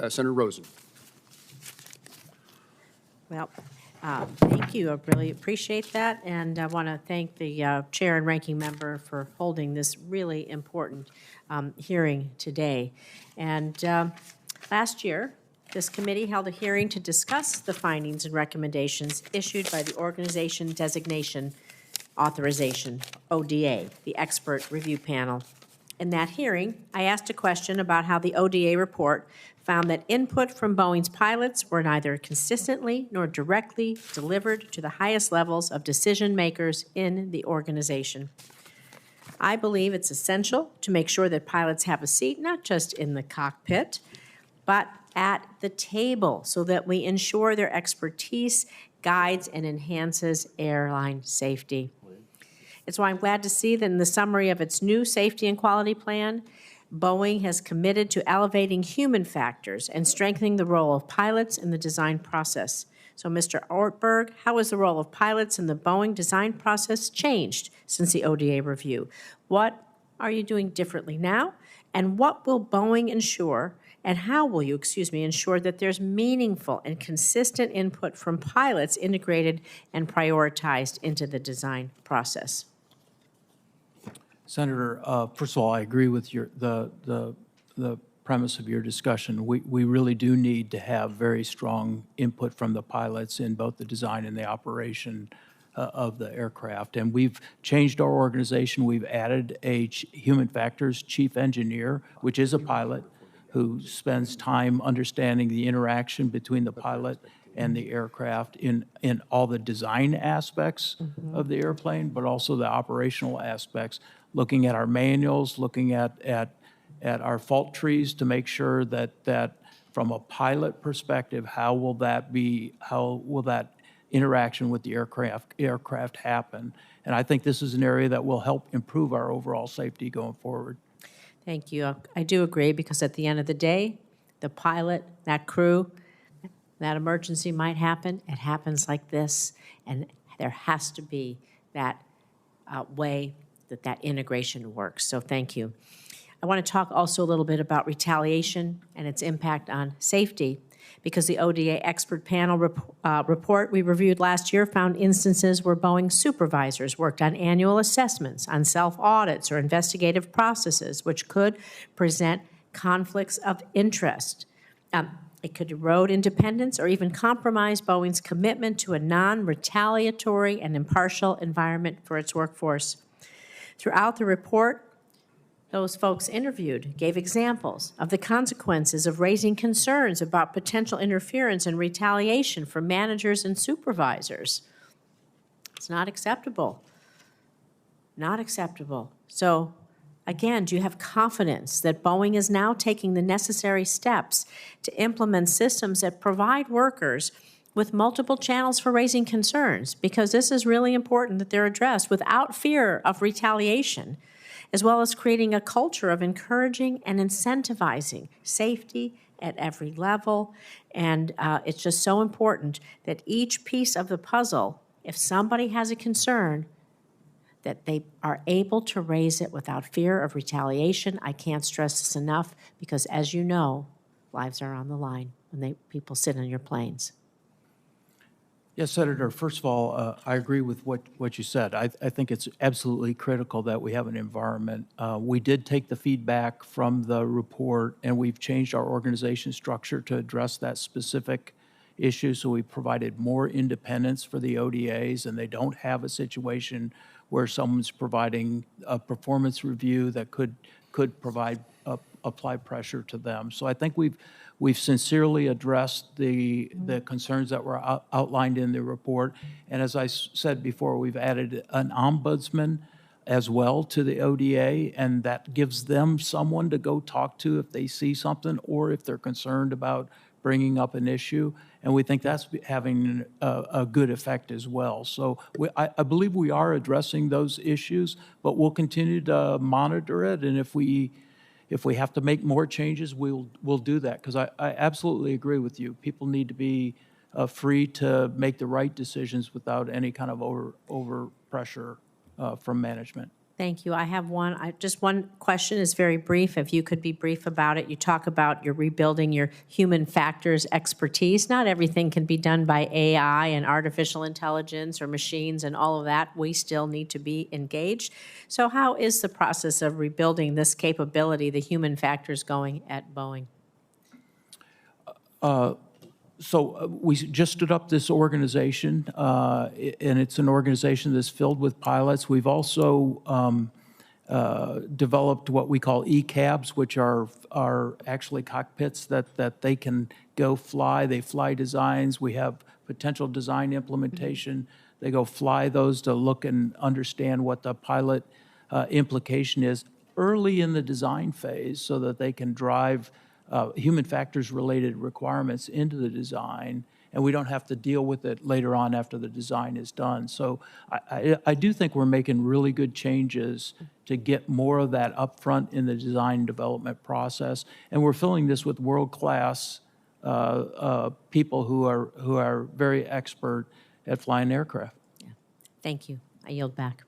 Senator Rosen. Well, thank you. I really appreciate that, and I want to thank the chair and ranking member for holding this really important hearing today. And last year, this committee held a hearing to discuss the findings and recommendations issued by the Organization Designation Authorization, ODA, the expert review panel. In that hearing, I asked a question about how the ODA report found that input from Boeing's pilots were neither consistently nor directly delivered to the highest levels of decision makers in the organization. I believe it's essential to make sure that pilots have a seat, not just in the cockpit, but at the table, so that we ensure their expertise guides and enhances airline safety. It's why I'm glad to see that in the summary of its new safety and quality plan, Boeing has committed to elevating human factors and strengthening the role of pilots in the design process. So, Mr. Ortberg, how has the role of pilots in the Boeing design process changed since the ODA review? What are you doing differently now? And what will Boeing ensure, and how will you, ensure that there's meaningful and consistent input from pilots integrated and prioritized into the design process? Senator, first of all, I agree with the premise of your discussion. We really do need to have very strong input from the pilots in both the design and the operation of the aircraft. And we've changed our organization. We've added a human factors chief engineer, which is a pilot, who spends time understanding the interaction between the pilot and the aircraft in all the design aspects of the airplane, but also the operational aspects, looking at our manuals, looking at our fault trees to make sure that from a pilot perspective, how will that interaction with the aircraft happen? And I think this is an area that will help improve our overall safety going forward. Thank you. I do agree, because at the end of the day, the pilot, that crew, that emergency might happen. It happens like this, and there has to be that way that integration works. So thank you. I want to talk also a little bit about retaliation and its impact on safety, because the ODA expert panel report we reviewed last year found instances where Boeing supervisors worked on annual assessments, on self-audits or investigative processes, which could present conflicts of interest. It could erode independence or even compromise Boeing's commitment to a non-retaliatory and impartial environment for its workforce. Throughout the report, those folks interviewed gave examples of the consequences of raising concerns about potential interference and retaliation from managers and supervisors. It's not acceptable. Not acceptable. So, again, do you have confidence that Boeing is now taking the necessary steps to implement systems that provide workers with multiple channels for raising concerns? Because this is really important that they're addressed without fear of retaliation, as well as creating a culture of encouraging and incentivizing safety at every level. And it's just so important that each piece of the puzzle, if somebody has a concern, that they are able to raise it without fear of retaliation. I can't stress this enough, because as you know, lives are on the line when people sit on your planes. Yes, Senator, first of all, I agree with what you said. I think it's absolutely critical that we have an environment. We did take the feedback from the report, and we've changed our organization structure to address that specific issue. So we provided more independence for the ODAs, and they don't have a situation where someone's providing a performance review that could apply pressure to them. So I think we've sincerely addressed the concerns that were outlined in the report. And as I said before, we've added an ombudsman as well to the ODA, and that gives them someone to go talk to if they see something or if they're concerned about bringing up an issue. And we think that's having a good effect as well. So I believe we are addressing those issues, but we'll continue to monitor it. And if we have to make more changes, we'll do that, because I absolutely agree with you. People need to be free to make the right decisions without any kind of over pressure from management. Thank you. I have just one question is very brief. If you could be brief about it. You talk about you're rebuilding your human factors expertise. Not everything can be done by AI and artificial intelligence or machines and all of that. We still need to be engaged. So how is the process of rebuilding this capability, the human factors, going at Boeing? So we just stood up this organization, and it's an organization that's filled with pilots. We've also developed what we call e-cabs, which are actually cockpits that they can go fly. They fly designs. We have potential design implementation. They go fly those to look and understand what the pilot implication is early in the design phase so that they can drive human factors related requirements into the design, and we don't have to deal with it later on after the design is done. So I do think we're making really good changes to get more of that upfront in the design and development process, and we're filling this with world-class people who are very expert at flying aircraft. Yeah. Thank you. I yield back.